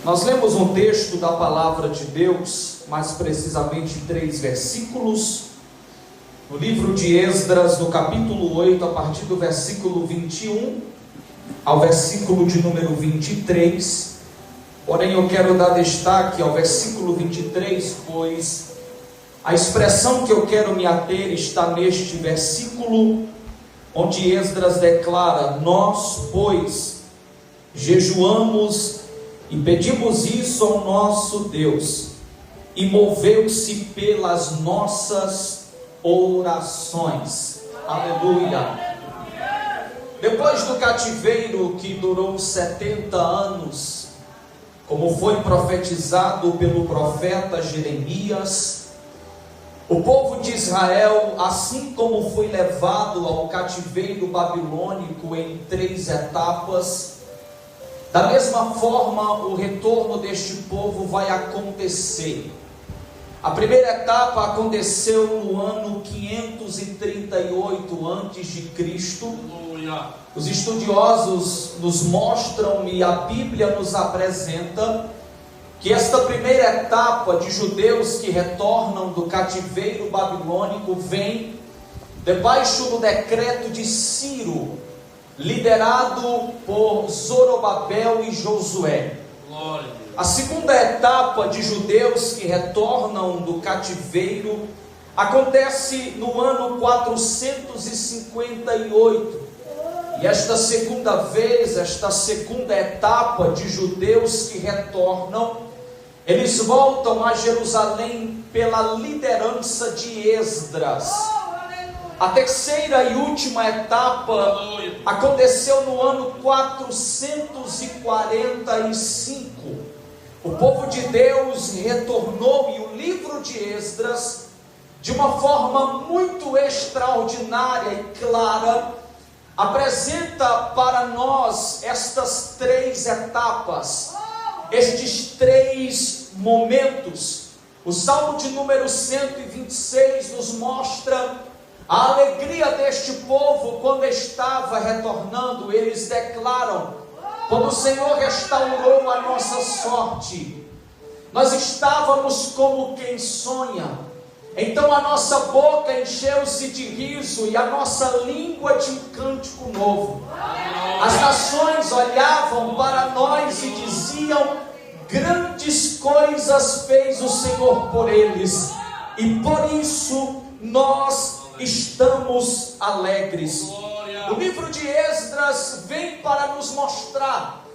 Nós lemos um texto da palavra de Deus, mais precisamente 3 versículos, no livro de Esdras, no capítulo 8, a partir do versículo 21 ao versículo de número 23. Porém, eu quero dar destaque ao versículo 23, pois a expressão que eu quero me ater está neste versículo, onde Esdras declara: nós, pois, jejuamos e pedimos isso ao nosso Deus, e moveu-se pelas nossas orações. Aleluia! Depois do cativeiro que durou 70 anos, como foi profetizado pelo profeta Jeremias, o povo de Israel, assim como foi levado ao cativeiro babilônico em 3 etapas, da mesma forma o retorno deste povo vai acontecer. A primeira etapa aconteceu no ano 538 a.C. Os estudiosos nos mostram e a Bíblia nos apresenta que esta primeira etapa de judeus que retornam do cativeiro babilônico vem debaixo do decreto de Ciro, liderado por Zorobabel e Josué. A segunda etapa de judeus que retornam do cativeiro acontece no ano 458. E esta segunda vez, esta segunda etapa de judeus que retornam, eles voltam a Jerusalém pela liderança de Esdras. A terceira e última etapa aconteceu no ano 445. O povo de Deus retornou e o livro de Esdras, de uma forma muito extraordinária e clara, apresenta para nós estas 3 etapas, estes 3 momentos. O Salmo de número 126 nos mostra a alegria deste povo quando estava retornando. Eles declaram: quando o Senhor restaurou a nossa sorte, nós estávamos como quem sonha. Então a nossa boca encheu-se de riso e a nossa língua de um cântico novo. As nações olhavam para nós e diziam: grandes coisas fez o Senhor por eles, e por isso nós estamos alegres. O livro de Esdras vem para nos mostrar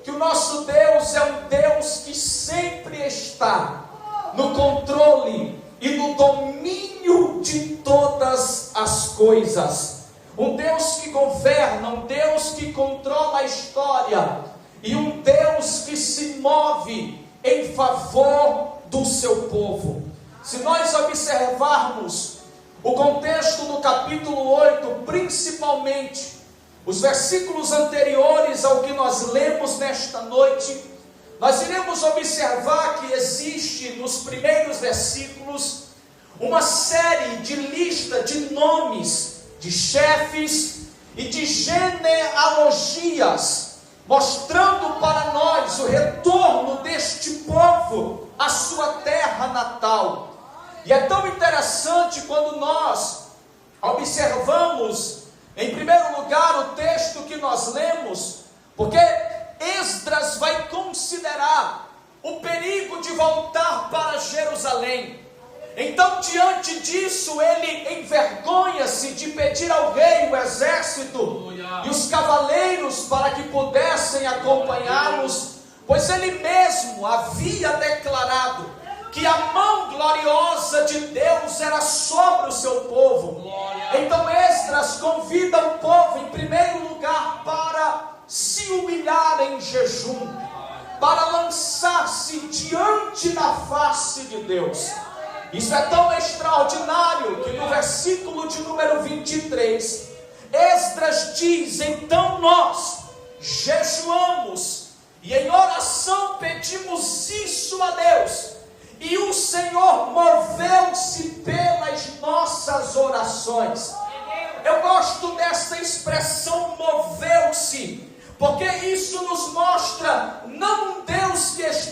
que o nosso Deus é um Deus que sempre está no controle e no domínio de todas as coisas. Um Deus que governa, um Deus que controla a história, e um Deus que se move em favor do seu povo. Se nós observarmos o contexto do capítulo 8, principalmente os versículos anteriores ao que nós lemos nesta noite, nós iremos observar que existe nos primeiros versículos uma série de lista de nomes de chefes e de genealogias, mostrando para nós o retorno deste povo à sua terra natal. E é tão interessante quando nós observamos, em primeiro lugar, o texto que nós lemos, porque Esdras vai considerar o perigo de voltar para Jerusalém. Então, diante disso, ele envergonha-se de pedir ao rei o exército e os cavaleiros para que pudessem acompanhá-los, pois ele mesmo havia declarado que a mão gloriosa de Deus era sobre o seu povo. Então Esdras convida o povo, em primeiro lugar, para se humilhar em jejum, para lançar-se diante da face de Deus. Isso é tão extraordinário que no versículo de número 23, Esdras diz: então nós jejuamos e em oração pedimos isso a Deus, e o Senhor moveu-se pelas nossas orações. Eu gosto dessa expressão, moveu-se, porque isso nos mostra não um Deus que está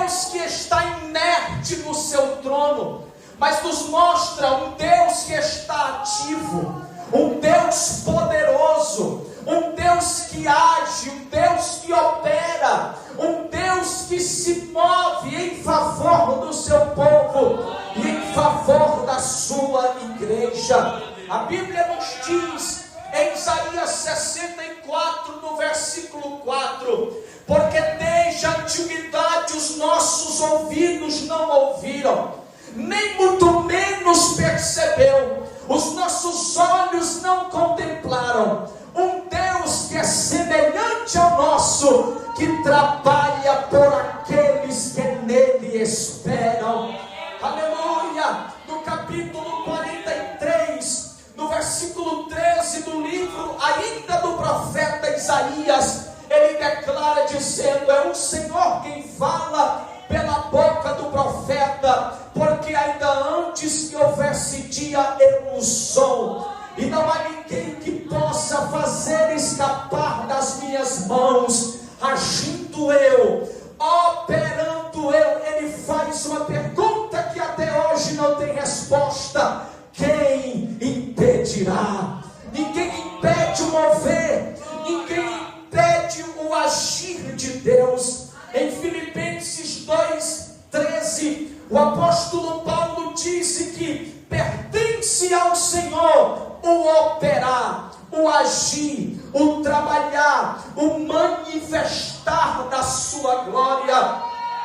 Deus que está inerte no seu trono, mas nos mostra um Deus que está ativo, um Deus poderoso, um Deus que age, um Deus que opera, um Deus que se move em favor do seu povo e em favor da sua igreja. A Bíblia nos diz em Isaías 64, no versículo 4: porque desde a antiguidade os nossos ouvidos não ouviram, nem muito menos percebeu, os nossos olhos não contemplaram um Deus que é semelhante ao nosso, que trabalha por aqueles que nele esperam. Aleluia! No capítulo 43, no versículo 13 do livro ainda do profeta Isaías, ele declara dizendo: é o Senhor quem fala pela boca do profeta, porque ainda antes que houvesse dia eu o sou, e não há ninguém que possa fazer escapar das minhas mãos. Agindo eu, operando eu. Ele faz uma pergunta que até hoje não tem resposta: quem impedirá? Ninguém impede o mover, ninguém impede o agir de Deus. Em Filipenses 2:13, o apóstolo Paulo disse que pertence ao Senhor o operar, o agir, o trabalhar, o manifestar da sua glória.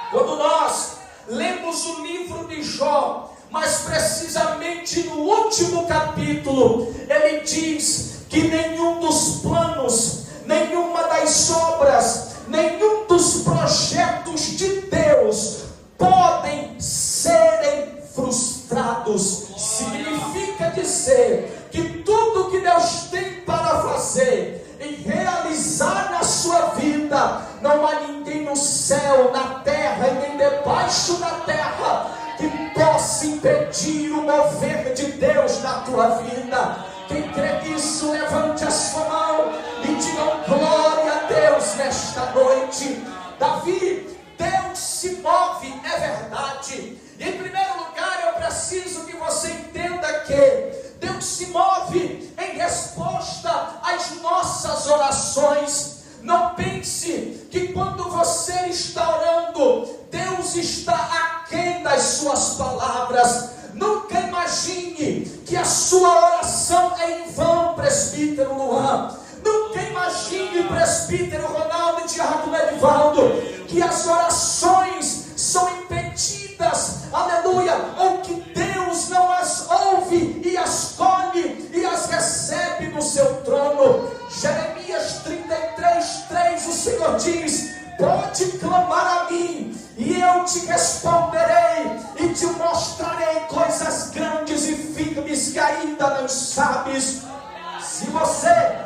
Quando nós lemos o livro de Jó, mas precisamente no último capítulo, ele diz que nenhum dos planos, nenhuma das obras, nenhum dos projetos de Deus podem serem frustrados. Significa dizer que tudo que Deus tem para fazer e realizar na sua vida, não há ninguém no céu, na terra e nem debaixo da terra que possa impedir o mover de Deus na tua vida. Quem crê nisso, levante a sua mão e diga glória a Deus nesta noite. Davi, Deus se move, é verdade. Em primeiro lugar, eu preciso que você entenda que Deus se move em resposta às nossas orações. Não pense que quando você está orando, Deus está aquém das suas palavras. Nunca imagine que a sua oração é em vão, presbítero Luan. Nunca imagine, presbítero Ronaldo e Diácono Edivaldo, que as orações são impedidas, aleluia, ou que Deus não as ouve e as colhe e as recebe no seu trono. Jeremias 33:3, o Senhor diz: pode clamar a mim e eu te responderei e te mostrarei coisas grandes e firmes que ainda não sabes. Se você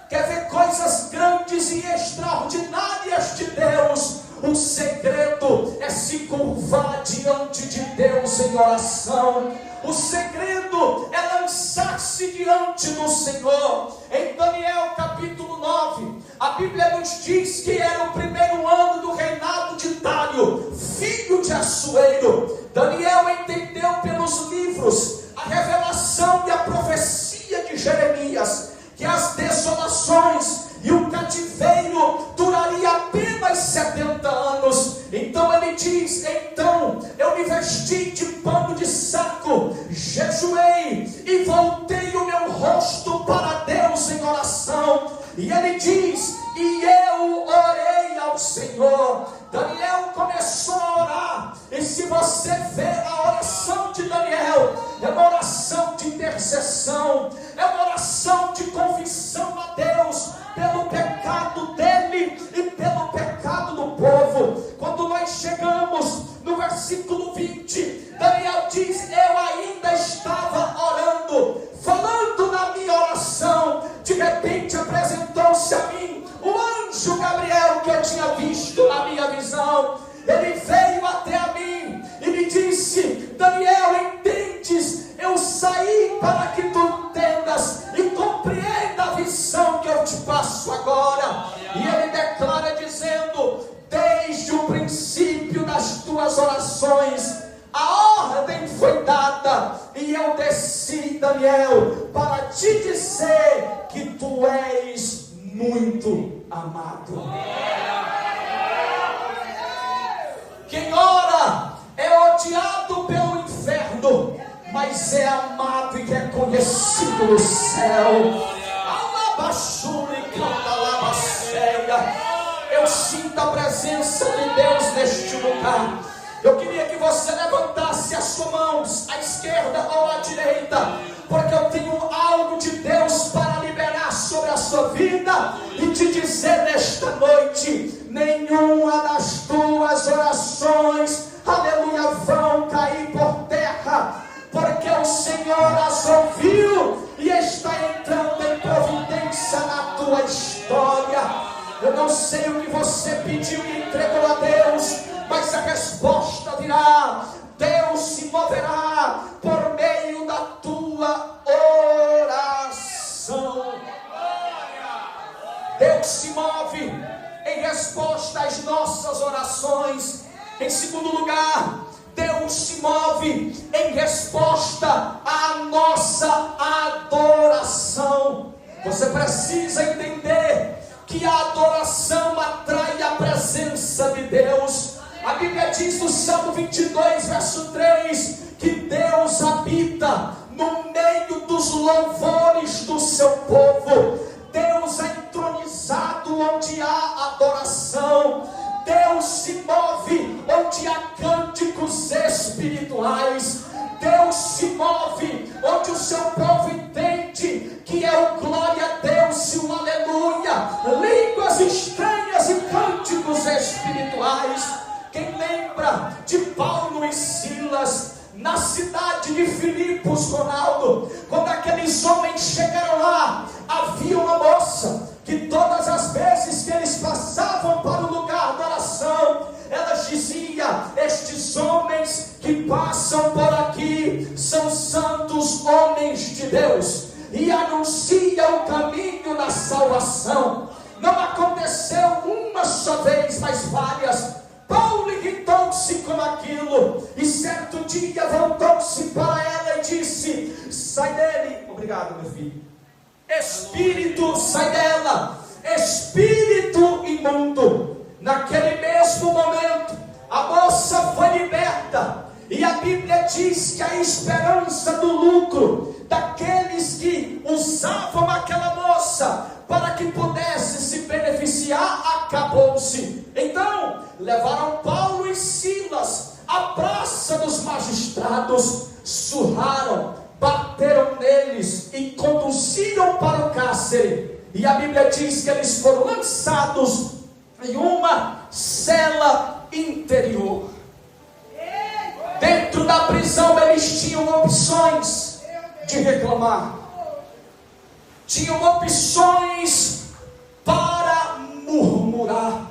quer ver coisas grandes e extraordinárias de Deus, o segredo é se curvar diante de Deus em oração. O segredo é lançar-se diante do Senhor. Em Daniel capítulo 9, a Bíblia nos diz que era o primeiro ano do reinado de Dário, filho de Assuero. Daniel entendeu pelos livros a revelação e a profecia de Jeremias, que as desolações e o cativeiro duraria apenas 70 anos. Então ele diz: então eu me vesti de pano de saco, jejuei e voltei o meu rosto para Deus em oração. E ele diz: e eu orei ao Senhor. Daniel começou a orar, e se você vê a oração de Daniel, é uma oração de intercessão, é uma oração de confissão a Deus pelo pecado dele e pelo pecado do povo. Quando nós chegamos no versículo 20, Daniel diz: eu ainda estava orando, falando na minha oração, de repente apresentou-se a mim o anjo Gabriel que eu tinha visto na minha visão. Ele veio até a mim e me disse: Daniel, entendes? Eu saí para que tu entendas e compreenda a visão que eu te passo agora. E ele declara dizendo: desde o princípio das tuas Daniel, para te dizer que tu és muito amado. Quem ora é odiado pelo inferno, mas é amado e reconhecido no céu. Alabaxure, cantalabaceia. Eu sinto a presença de Deus neste lugar. Eu queria que você levantasse as suas mãos, à esquerda ou à direita, porque eu tenho algo de Deus para liberar sobre a sua vida e te dizer nesta noite: nenhuma das tuas orações, aleluia, vão cair por terra, porque o Senhor as ouviu e está entrando em providência na tua história. Eu não sei o que você pediu e entregou a Deus, mas a resposta virá. Deus se moverá por meio da tua oração. Deus se move em resposta às nossas orações. Em segundo lugar, Deus se move em resposta à nossa adoração. Você precisa entender que a adoração atrai a presença de Deus. A Bíblia diz no Salmo 22, verso 3, que Deus habita no meio dos louvores do seu povo. Deus é entronizado onde há adoração. Deus se move onde há cânticos espirituais. Deus se move onde o seu povo entende que é o glória a Deus e o aleluia, línguas estranhas e cânticos espirituais. Quem lembra de Paulo e Silas na cidade de Filipos, Ronaldo, quando aqueles homens chegaram lá, havia uma moça que todas as vezes que eles passavam para o lugar da oração, elas diziam: estes homens que passam por aqui são santos homens de Deus e anunciam o caminho da salvação. Não aconteceu uma só vez, mas várias. Paulo irritou-se com aquilo e certo dia voltou-se para ela e disse: sai dele. Obrigado, meu filho. Espírito, sai dela. Espírito imundo. Naquele mesmo momento, a moça foi liberta. E a Bíblia diz que a esperança do lucro daqueles que usavam aquela moça para que pudesse se beneficiar acabou-se. Então levaram Paulo e Silas à praça dos magistrados, surraram, bateram neles e conduziram para o cárcere. E a Bíblia diz que eles foram lançados em uma cela interior. Dentro da prisão eles tinham opções de reclamar, tinham opções para murmurar,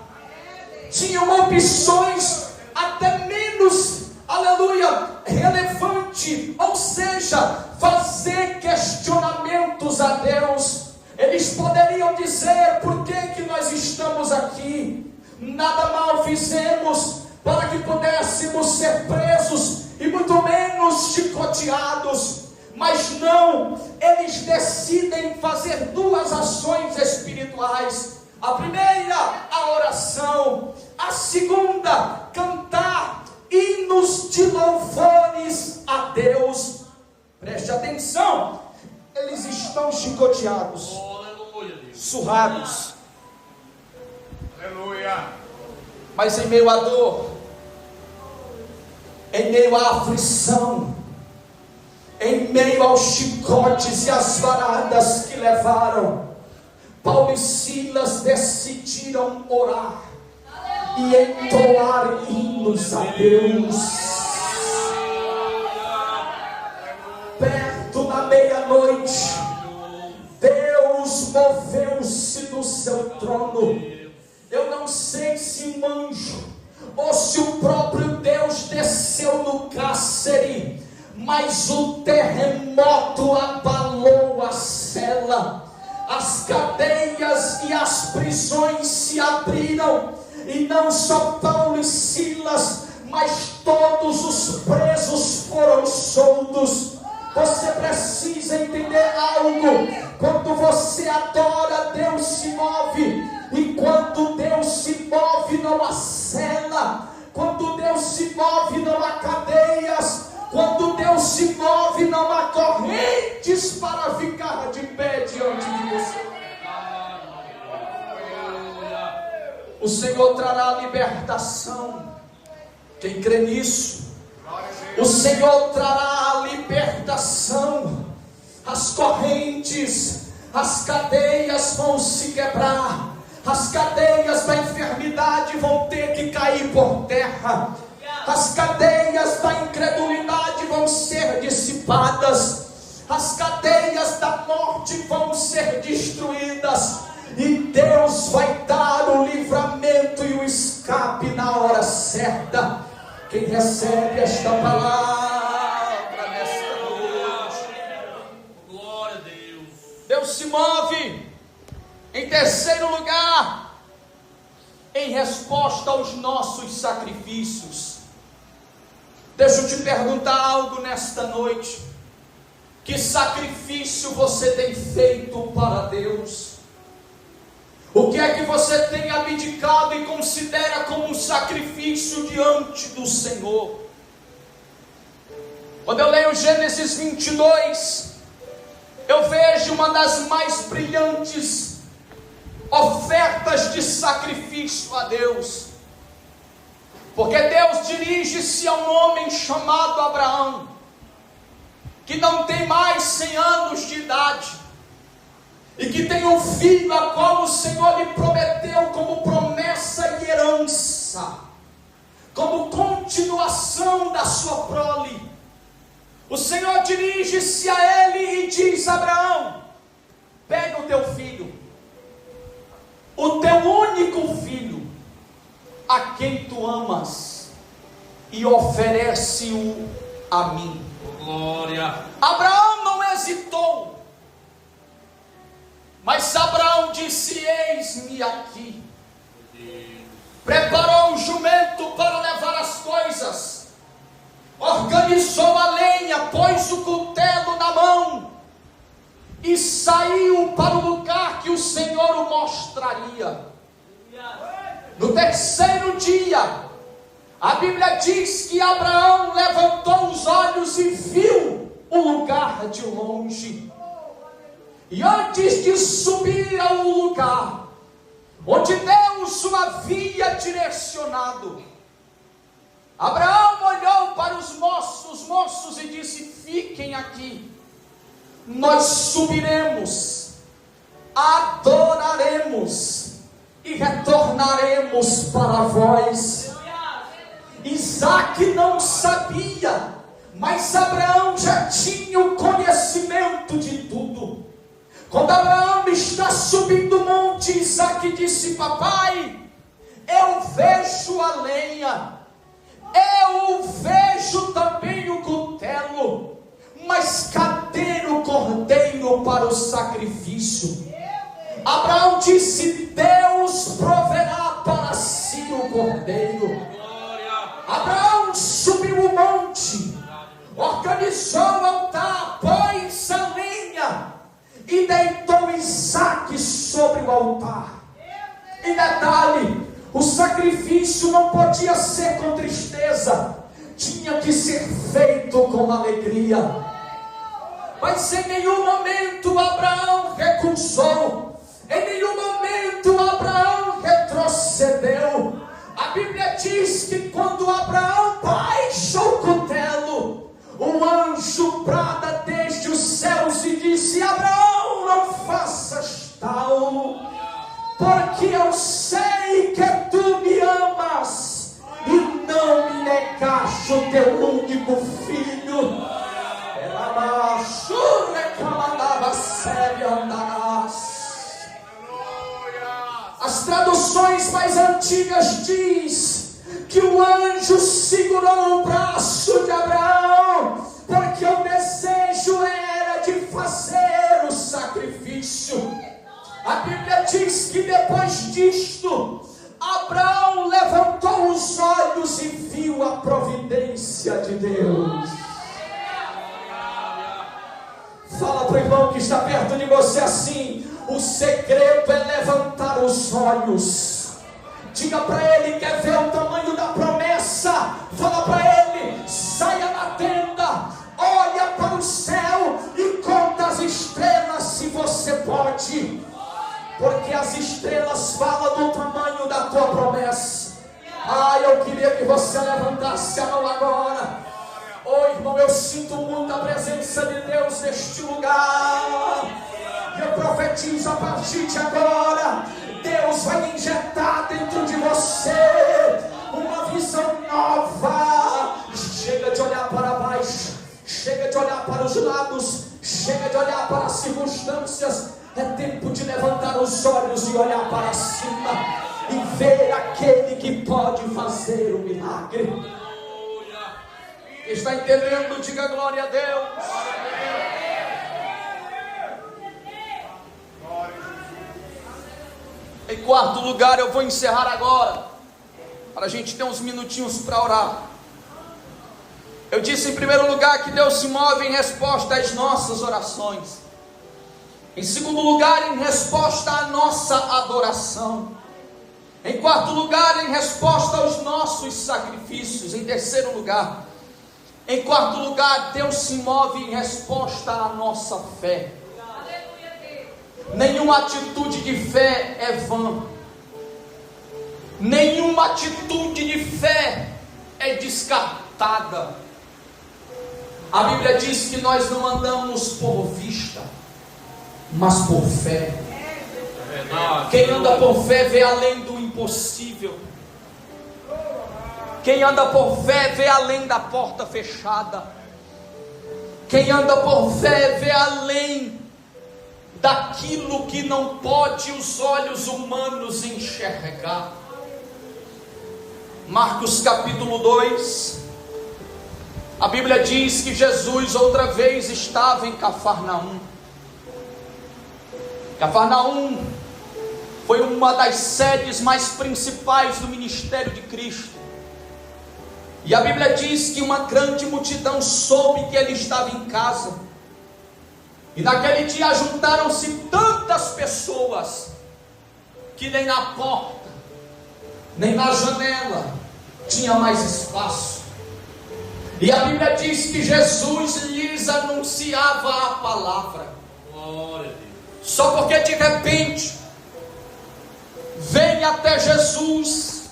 tinham opções até menos, aleluia, relevante, ou seja, fazer questionamentos a Deus. Eles poderiam dizer: por que nós estamos aqui? Nada mal fizemos para que pudéssemos ser presos e muito menos chicoteados. Mas não, eles decidem fazer duas ações espirituais. A primeira, a oração. A segunda, cantar hinos de louvores a Deus. Preste atenção, eles estão chicoteados, surrados. Aleluia. Mas em meio à dor, em meio à aflição, em meio aos chicotes e às varadas que levaram, Paulo e Silas decidiram orar e entoar hinos a Deus. Perto da meia-noite, Deus moveu-se do seu trono. Eu não sei se um anjo ou se o próprio Deus desceu no cárcere, mas o terremoto abalou a cela. As cadeias e as prisões se abriram, e não só Paulo e Silas, mas todos os presos foram soltos. Você precisa entender algo. Quando você adora, Deus se move. E quando Deus se move, não há cela. Quando Deus se move, não há cadeias. Quando Deus se move, não há correntes para ficar de pé diante de você. O Senhor trará libertação. Quem crê nisso? O Senhor trará a libertação. As correntes, as cadeias vão se quebrar. As cadeias da enfermidade vão ter que cair por terra. As cadeias da incredulidade vão ser dissipadas. As cadeias da morte vão ser destruídas. E Deus vai dar o livramento e o escape na hora certa. Quem recebe esta palavra nesta noite? Glória a Deus. Deus se move. Em terceiro lugar, em resposta aos nossos sacrifícios. Deixa eu te perguntar algo nesta noite. Que sacrifício você tem feito para Deus? O que é que você tem abdicado e considera como um sacrifício diante do Senhor? Quando eu leio Gênesis 22, eu vejo uma das mais brilhantes ofertas de sacrifício a Deus. Porque Deus dirige-se a um homem chamado Abraão, que não tem mais 100 anos de idade, e que tem um filho a qual o Senhor lhe prometeu como promessa e herança, como continuação da sua prole. O Senhor dirige-se a ele e diz: Abraão, pega o teu filho, o teu único filho, a quem tu amas, e oferece-o a mim. Glória. Abraão não hesitou. Mas Abraão disse: eis-me aqui. Preparou o jumento para levar as coisas, organizou a lenha, pôs o cutelo na mão e saiu para o lugar que o Senhor o mostraria. No terceiro dia, a Bíblia diz que Abraão levantou os olhos e viu o lugar de longe. E antes de subir ao lugar onde Deus o havia direcionado, Abraão olhou para os moços e disse: fiquem aqui, nós subiremos, adoraremos e retornaremos para vós. Isaac não sabia, mas Abraão já tinha o conhecimento de tudo. Quando Abraão está subindo o monte, Isaac disse: papai, eu vejo a lenha, eu vejo também o cutelo, mas cadê o cordeiro para o sacrifício? Abraão disse: Deus proverá para si o cordeiro. Abraão subiu o monte, organizou o altar, pôs a lenha e deitou Isaac sobre o altar. E detalhe, o sacrifício não podia ser com tristeza, tinha que ser feito com alegria. Mas em nenhum momento Abraão recusou, em nenhum momento Abraão retrocedeu. A Bíblia diz que quando Abraão baixa o cutelo, o anjo brada desde os céus e disse: Abraão, não faças tal, porque eu sei que tu me amas e não me negaste o teu único filho. As traduções mais antigas diz que o anjo segurou o braço de Abraão, porque o desejo era de fazer o sacrifício. A Bíblia diz que depois disto, Abraão levantou os olhos e viu a providência de Deus. que está perto de você assim: o segredo é levantar os olhos. Diga para ele: quer ver o tamanho da promessa? Fala para ele: saia da tenda, olha para o céu e conta as estrelas, se você pode, porque as estrelas falam do tamanho da tua promessa. Eu queria que você levantasse a mão agora. Irmão, eu sinto muito a presença de Deus neste lugar. Eu profetizo a partir de agora: Deus vai injetar dentro de você uma visão nova. Chega de olhar para baixo, chega de olhar para os lados, chega de olhar para as circunstâncias. É tempo de levantar os olhos e olhar para cima e ver aquele que pode fazer o milagre. Está entendendo? Diga glória a Deus. Em quarto lugar, eu vou encerrar agora, para a gente ter uns minutinhos para orar. Eu disse em primeiro lugar que Deus se move em resposta às nossas orações. Em segundo lugar, em resposta à nossa adoração. Em quarto lugar, em resposta aos nossos sacrifícios. Em terceiro lugar, em quarto lugar, Deus se move em resposta à nossa fé. Nenhuma atitude de fé é vã. Nenhuma atitude de fé é descartada. A Bíblia diz que nós não andamos por vista, mas por fé. Quem anda por fé vê além do impossível. Quem anda por fé vê além da porta fechada. Quem anda por fé vê além daquilo que não pode os olhos humanos enxergar. Marcos capítulo 2, a Bíblia diz que Jesus outra vez estava em Cafarnaum. Cafarnaum foi uma das sedes mais principais do ministério de Cristo. E a Bíblia diz que uma grande multidão soube que ele estava em casa. E naquele dia juntaram-se tantas pessoas que nem na porta, nem na janela tinha mais espaço. E a Bíblia diz que Jesus lhes anunciava a palavra. Só porque de repente vem até Jesus,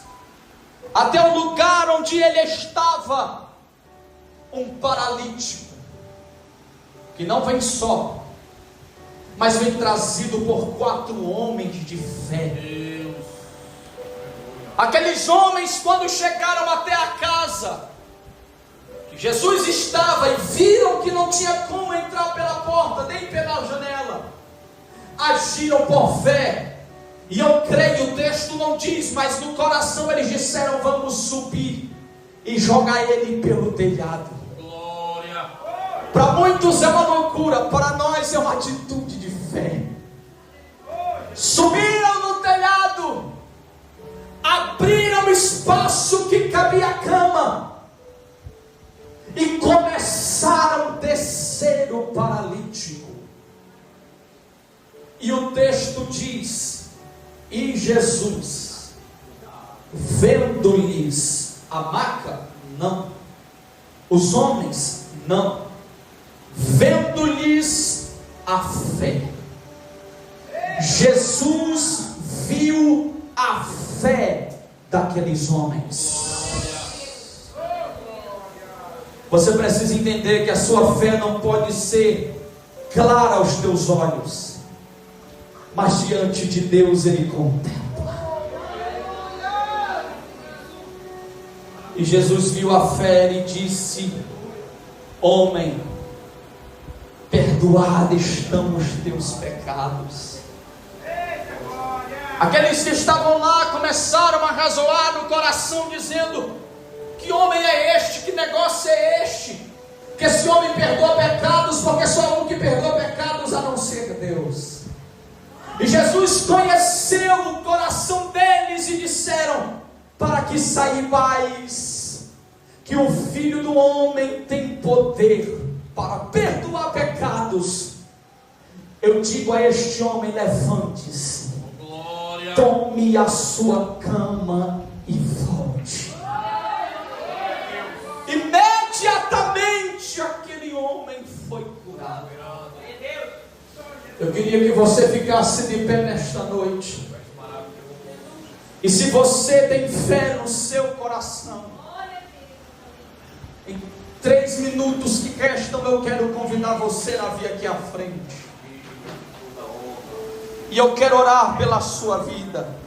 até o lugar onde ele estava, um paralítico, que não vem só, mas vem trazido por 4 homens de fé. Aqueles homens, quando chegaram até a casa que Jesus estava e viram que não tinha como entrar pela porta, nem pela janela, agiram por fé. E eu creio, o texto não diz, mas no coração eles disseram: vamos subir e jogar ele pelo telhado. Glória. Para muitos é uma loucura, para nós é uma atitude de fé. Subiram no telhado, abriram espaço que cabia a cama e começaram a descer o paralítico. E o texto diz: e Jesus, vendo-lhes a maca, não, os homens, não, vendo-lhes a fé, Jesus viu a fé daqueles homens. Você precisa entender que a sua fé não pode ser clara aos teus olhos, mas diante de Deus ele contempla. E Jesus viu a fé e disse: homem, perdoados estão os teus pecados. Aqueles que estavam lá começaram a razoar no coração, dizendo: que homem é este? Que negócio é este? Que esse homem perdoa pecados, porque só há um que perdoa pecados a não ser Deus. E Jesus conheceu o coração deles e disseram: para que saibais que o Filho do Homem tem poder para perdoar pecados. eu digo a este homem: levante-se, tome a sua cama e volte. Imediatamente aquele homem foi curado. Eu queria que você ficasse de pé nesta noite. E se você tem fé no seu coração, em 3 minutos que restam, eu quero convidar você a vir aqui à frente. E eu quero orar pela sua vida.